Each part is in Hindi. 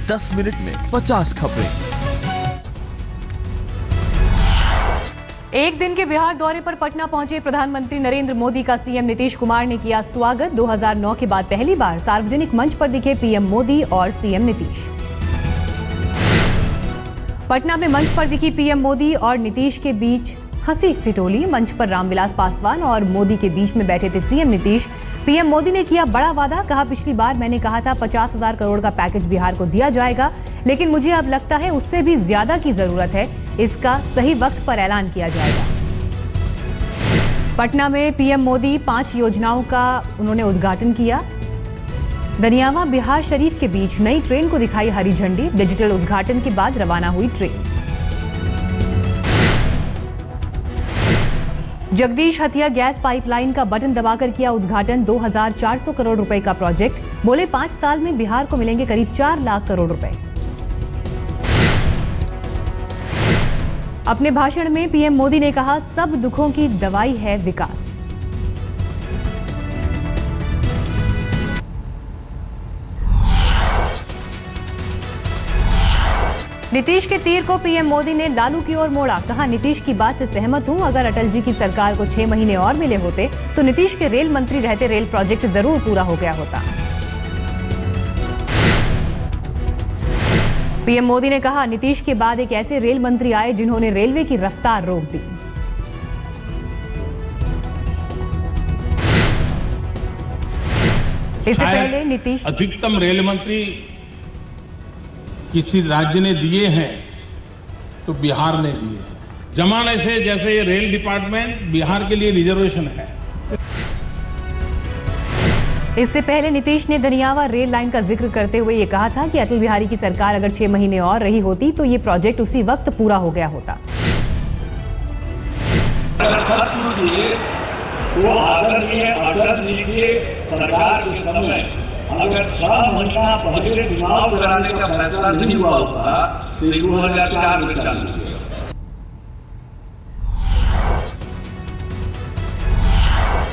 10 मिनट में 50 खबरें। एक दिन के बिहार दौरे पर पटना पहुंचे प्रधानमंत्री नरेंद्र मोदी का सीएम नीतीश कुमार ने किया स्वागत। 2009 के बाद पहली बार सार्वजनिक मंच पर दिखे पीएम मोदी और सीएम नीतीश। पटना में मंच पर दिखी पीएम मोदी और नीतीश के बीच हंसी ठिठोली। मंच पर रामविलास पासवान और मोदी के बीच में बैठे थे सीएम नीतीश। पीएम मोदी ने किया बड़ा वादा, कहा पिछली बार मैंने कहा था 50,000 करोड़ का पैकेज बिहार को दिया जाएगा, लेकिन मुझे अब लगता है उससे भी ज्यादा की जरूरत है। इसका सही वक्त पर ऐलान किया जाएगा। पटना में पीएम मोदी 5 योजनाओं का उन्होंने उद्घाटन किया। दनियावा बिहार शरीफ के बीच नई ट्रेन को दिखाई हरी झंडी। डिजिटल उद्घाटन के बाद रवाना हुई ट्रेन। जगदीश हथिया गैस पाइपलाइन का बटन दबाकर किया उद्घाटन। 2,400 करोड़ रुपए का प्रोजेक्ट। बोले 5 साल में बिहार को मिलेंगे करीब 4 लाख करोड़ रुपए। अपने भाषण में पीएम मोदी ने कहा सब दुखों की दवाई है विकास। नीतीश के तीर को पीएम मोदी ने लालू की ओर मोड़ा। कहा नीतीश की बात से सहमत हूं, अगर अटल जी की सरकार को 6 महीने और मिले होते तो नीतीश के रेल मंत्री रहते रेल प्रोजेक्ट जरूर पूरा हो गया होता। पीएम मोदी ने कहा नीतीश के बाद एक ऐसे रेल मंत्री आए जिन्होंने रेलवे की रफ्तार रोक दी। इससे पहले नीतीश अधिकतम रेल मंत्री किसी राज्य ने दिए हैं तो बिहार ने दिए। जमाने से जैसे ये रेल डिपार्टमेंट बिहार के लिए रिजर्वेशन है। इससे पहले नीतीश ने दनियावा रेल लाइन का जिक्र करते हुए ये कहा था कि अटल बिहारी की सरकार अगर 6 महीने और रही होती तो ये प्रोजेक्ट उसी वक्त पूरा हो गया होता। वो आदरणीय अटल जी की सरकार के समय अगर 6 महीना पहले चुनाव कराने का फैसला नहीं हुआ होता तो 2004 में चालू हुआ।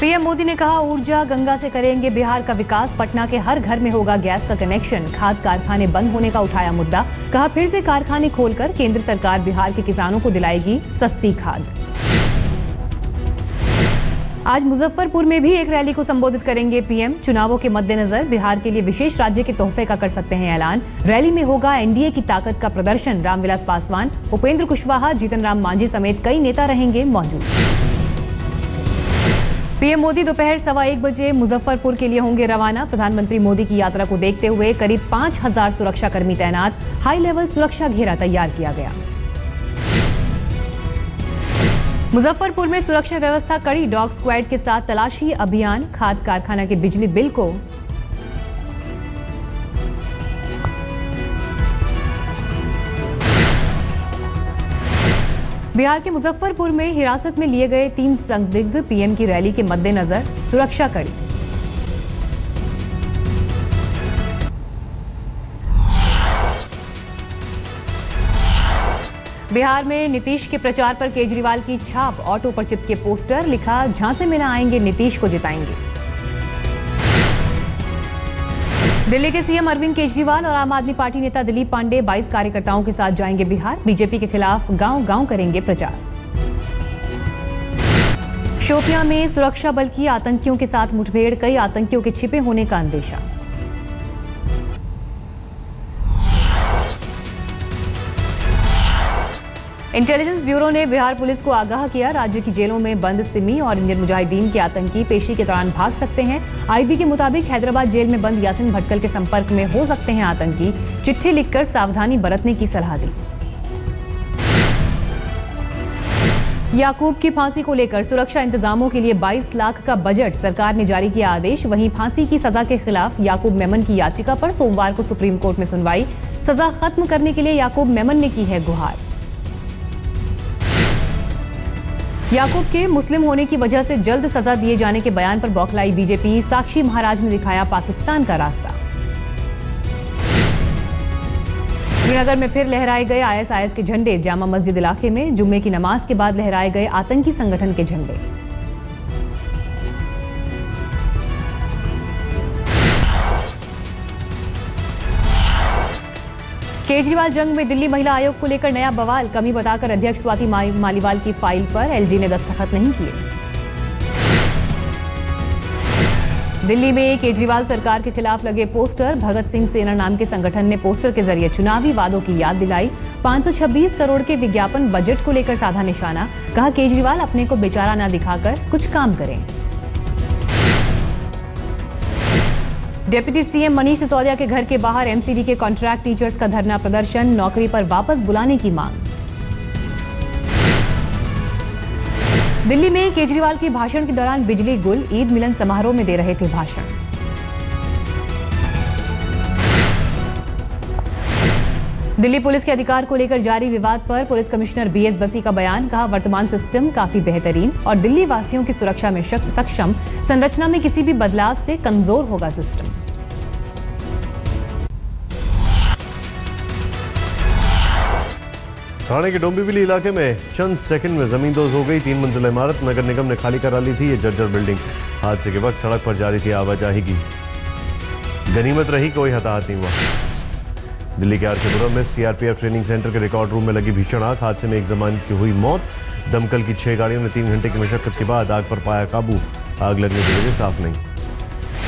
पीएम मोदी ने कहा ऊर्जा गंगा से करेंगे बिहार का विकास। पटना के हर घर में होगा गैस का कनेक्शन। खाद कारखाने बंद होने का उठाया मुद्दा। कहा फिर से कारखाने खोलकर केंद्र सरकार बिहार के किसानों को दिलाएगी सस्ती खाद। आज मुजफ्फरपुर में भी एक रैली को संबोधित करेंगे पीएम। चुनावों के मद्देनजर बिहार के लिए विशेष राज्य के तोहफे का कर सकते हैं ऐलान। रैली में होगा एनडीए की ताकत का प्रदर्शन। रामविलास पासवान, उपेंद्र कुशवाहा, जीतन राम मांझी समेत कई नेता रहेंगे मौजूद। पीएम मोदी दोपहर 1:15 बजे मुजफ्फरपुर के लिए होंगे रवाना। प्रधानमंत्री मोदी की यात्रा को देखते हुए करीब 5,000 सुरक्षाकर्मी तैनात। हाई लेवल सुरक्षा घेरा तैयार किया गया। मुजफ्फरपुर में सुरक्षा व्यवस्था कड़ी। डॉग स्क्वाड के साथ तलाशी अभियान। खाद कारखाना के बिजली बिल को बिहार के मुजफ्फरपुर में हिरासत में लिए गए 3 संदिग्ध। पीएम की रैली के मद्देनजर सुरक्षा कड़ी। बिहार में नीतीश के प्रचार पर केजरीवाल की छाप। ऑटो पर चिपके पोस्टर। लिखा झांसे में न आएंगे नीतीश को जिताएंगे। दिल्ली के सीएम अरविंद केजरीवाल और आम आदमी पार्टी नेता दिलीप पांडे 22 कार्यकर्ताओं के साथ जाएंगे बिहार। बीजेपी के खिलाफ गांव-गांव करेंगे प्रचार। शोपियां में सुरक्षा बल की आतंकियों के साथ मुठभेड़। कई आतंकियों के छिपे होने का अंदेशा। इंटेलिजेंस ब्यूरो ने बिहार पुलिस को आगाह किया। राज्य की जेलों में बंद सिमी और इंडियन मुजाहिदीन के आतंकी पेशी के दौरान भाग सकते हैं। आईबी के मुताबिक हैदराबाद जेल में बंद यासिन भटकल के संपर्क में हो सकते हैं आतंकी। चिट्ठी लिखकर सावधानी बरतने की सलाह दी। याकूब की फांसी को लेकर सुरक्षा इंतजामों के लिए 22 लाख का बजट। सरकार ने जारी किया आदेश। वहीं फांसी की सजा के खिलाफ याकूब मेमन की याचिका पर सोमवार को सुप्रीम कोर्ट में सुनवाई। सजा खत्म करने के लिए याकूब मेमन ने की है गुहार। याकूब के मुस्लिम होने की वजह से जल्द सजा दिए जाने के बयान पर बौखलाई बीजेपी। साक्षी महाराज ने दिखाया पाकिस्तान का रास्ता। श्रीनगर में फिर लहराए गए आईएसआईएस के झंडे। जामा मस्जिद इलाके में जुम्मे की नमाज के बाद लहराए गए आतंकी संगठन के झंडे। केजरीवाल जंग में दिल्ली महिला आयोग को लेकर नया बवाल, कमी बताकर अध्यक्ष स्वाति मालीवाल की फाइल पर एलजी ने दस्तखत नहीं किए। दिल्ली में केजरीवाल सरकार के खिलाफ लगे पोस्टर, भगत सिंह सेना नाम के संगठन ने पोस्टर के जरिए चुनावी वादों की याद दिलाई। 526 करोड़ के विज्ञापन बजट को लेकर साधा निशाना, कहा केजरीवाल अपने को बेचारा न दिखाकर कुछ काम करें। डिप्टी सीएम मनीष सिसोदिया के घर के बाहर एमसीडी के कॉन्ट्रैक्ट टीचर्स का धरना प्रदर्शन, नौकरी पर वापस बुलाने की मांग। दिल्ली में केजरीवाल के भाषण के दौरान बिजली गुल, ईद मिलन समारोह में दे रहे थे भाषण। दिल्ली पुलिस के अधिकार को लेकर जारी विवाद पर पुलिस कमिश्नर बीएस बसी का बयान, कहा वर्तमान सिस्टम काफी बेहतरीन और दिल्ली वासियों की सुरक्षा में सक्षम, संरचना में किसी भी बदलाव से कमजोर होगा सिस्टम। ठाणे के डोंबिवली इलाके में चंद सेकंड में जमींदोज हो गई 3 मंजिला इमारत। नगर निगम ने खाली करा ली थी ये जर्जर बिल्डिंग। हादसे के वक्त सड़क पर जारी थी आवाजाही की। गनीमत रही, कोई हताहत नहीं हुआ। दिल्ली के आरकेपुरम में सीआरपीएफ ट्रेनिंग सेंटर के रिकॉर्ड रूम में लगी भीषण आग। हादसे में एक जवान की हुई मौत। दमकल की 6 गाड़ियों ने 3 घंटे की मशक्कत के बाद आग पर पाया काबू। आग लगने की वजह साफ नहीं।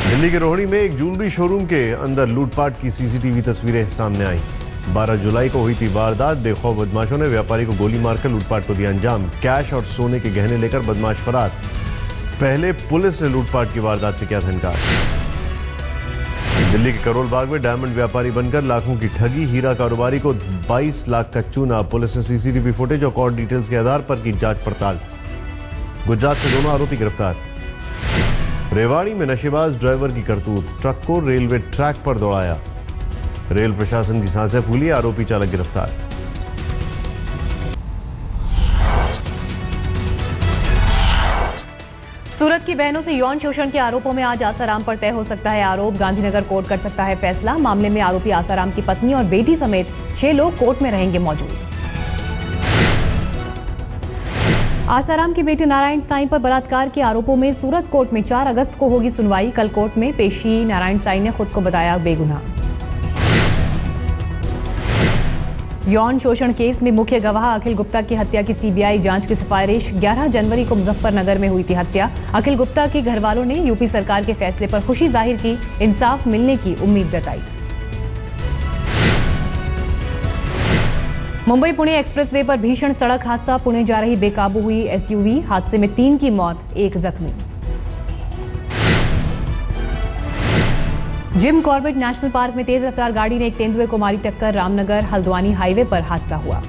दिल्ली के रोहिणी में एक ज्वेलरी शोरूम के अंदर लूटपाट की सीसीटीवी तस्वीरें सामने आई। 12 जुलाई को हुई थी वारदात। बेखौफ बदमाशों ने व्यापारी को गोली मारकर लूटपाट को दिया अंजाम। कैश और सोने के गहने लेकर बदमाश फरार। पहले पुलिस ने लूटपाट की वारदात से किया था इनकार। दिल्ली के करोल बाग में डायमंड व्यापारी बनकर लाखों की ठगी, हीरा कारोबारी को 22 लाख का चूना। पुलिस ने सीसीटीवी फुटेज और कॉल डिटेल्स के आधार पर की जांच पड़ताल। गुजरात से दोनों आरोपी गिरफ्तार। रेवाड़ी में नशेबाज ड्राइवर की करतूत, ट्रक को रेलवे ट्रैक पर दौड़ाया। रेल प्रशासन की सांसें फूली, आरोपी चालक गिरफ्तार। सूरत की बहनों से यौन शोषण के आरोपों में आज आसाराम पर तय हो सकता है आरोप। गांधीनगर कोर्ट कर सकता है फैसला। मामले में आरोपी आसाराम की पत्नी और बेटी समेत 6 लोग कोर्ट में रहेंगे मौजूद। आसाराम के बेटे नारायण साईं पर बलात्कार के आरोपों में सूरत कोर्ट में 4 अगस्त को होगी सुनवाई। कल कोर्ट में पेशी नारायण साईं ने खुद को बताया बेगुनाह। यौन शोषण केस में मुख्य गवाह अखिल गुप्ता की हत्या की सीबीआई जांच की सिफारिश। 11 जनवरी को मुजफ्फरनगर में हुई थी हत्या। अखिल गुप्ता के घर वालों ने यूपी सरकार के फैसले पर खुशी जाहिर की, इंसाफ मिलने की उम्मीद जताई। मुंबई पुणे एक्सप्रेसवे पर भीषण सड़क हादसा। पुणे जा रही बेकाबू हुई एसयूवी। हादसे में 3 की मौत, 1 जख्मी। जिम कॉर्बेट नेशनल पार्क में तेज रफ्तार गाड़ी ने एक तेंदुए को मारी टक्कर। रामनगर हल्द्वानी हाईवे पर हादसा हुआ।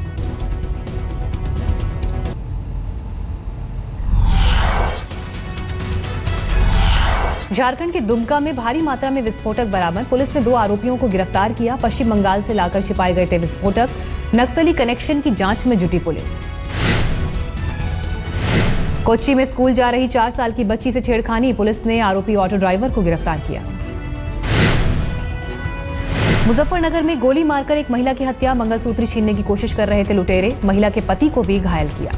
झारखंड के दुमका में भारी मात्रा में विस्फोटक बरामद। पुलिस ने 2 आरोपियों को गिरफ्तार किया। पश्चिम बंगाल से लाकर छिपाए गए थे विस्फोटक। नक्सली कनेक्शन की जांच में जुटी पुलिस। कोच्चि में स्कूल जा रही 4 साल की बच्ची से छेड़खानी। पुलिस ने आरोपी ऑटो ड्राइवर को गिरफ्तार किया। मुजफ्फरनगर में गोली मारकर एक महिला की हत्या। मंगलसूत्र छीनने की कोशिश कर रहे थे लुटेरे। महिला के पति को भी घायल किया।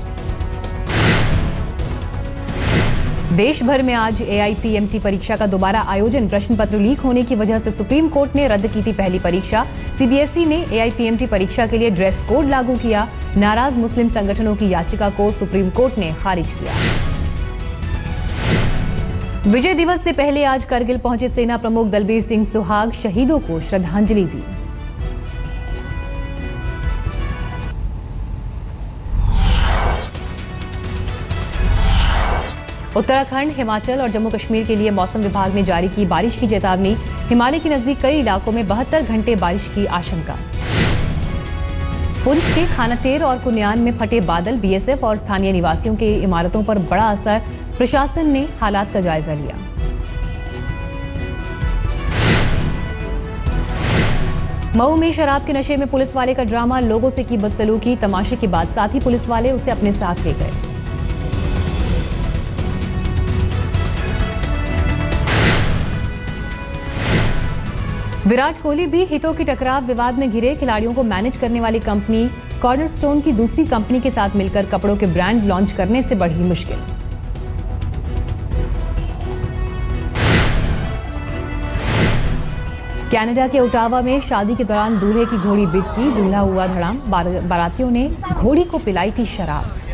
देश भर में आज एआईपीएमटी परीक्षा का दोबारा आयोजन। प्रश्न पत्र लीक होने की वजह से सुप्रीम कोर्ट ने रद्द की थी पहली परीक्षा। सीबीएसई ने एआईपीएमटी परीक्षा के लिए ड्रेस कोड लागू किया। नाराज मुस्लिम संगठनों की याचिका को सुप्रीम कोर्ट ने खारिज किया। विजय दिवस से पहले आज करगिल पहुंचे सेना प्रमुख दलबीर सिंह सुहाग। शहीदों को श्रद्धांजलि दी। उत्तराखंड, हिमाचल और जम्मू कश्मीर के लिए मौसम विभाग ने जारी की बारिश की चेतावनी। हिमालय के नजदीक कई इलाकों में 72 घंटे बारिश की आशंका। पुंछ के खानाटेर और कुन्यान में फटे बादल। बीएसएफ और स्थानीय निवासियों के इमारतों पर बड़ा असर। प्रशासन ने हालात का जायजा लिया। मऊ में शराब के नशे में पुलिस वाले का ड्रामा। लोगों से की बदसलूकी। तमाशे के बाद साथी पुलिस वाले उसे अपने साथ ले गए। विराट कोहली भी हितों की टकराव विवाद में घिरे। खिलाड़ियों को मैनेज करने वाली कंपनी कॉर्नरस्टोन की दूसरी कंपनी के साथ मिलकर कपड़ों के ब्रांड लॉन्च करने से बढ़ी मुश्किल। कनाडा के ओटावा में शादी के दौरान दूल्हे की घोड़ी बिक गई, दूल्हा हुआ धड़ाम, बारातियों ने घोड़ी को पिलाई थी शराब।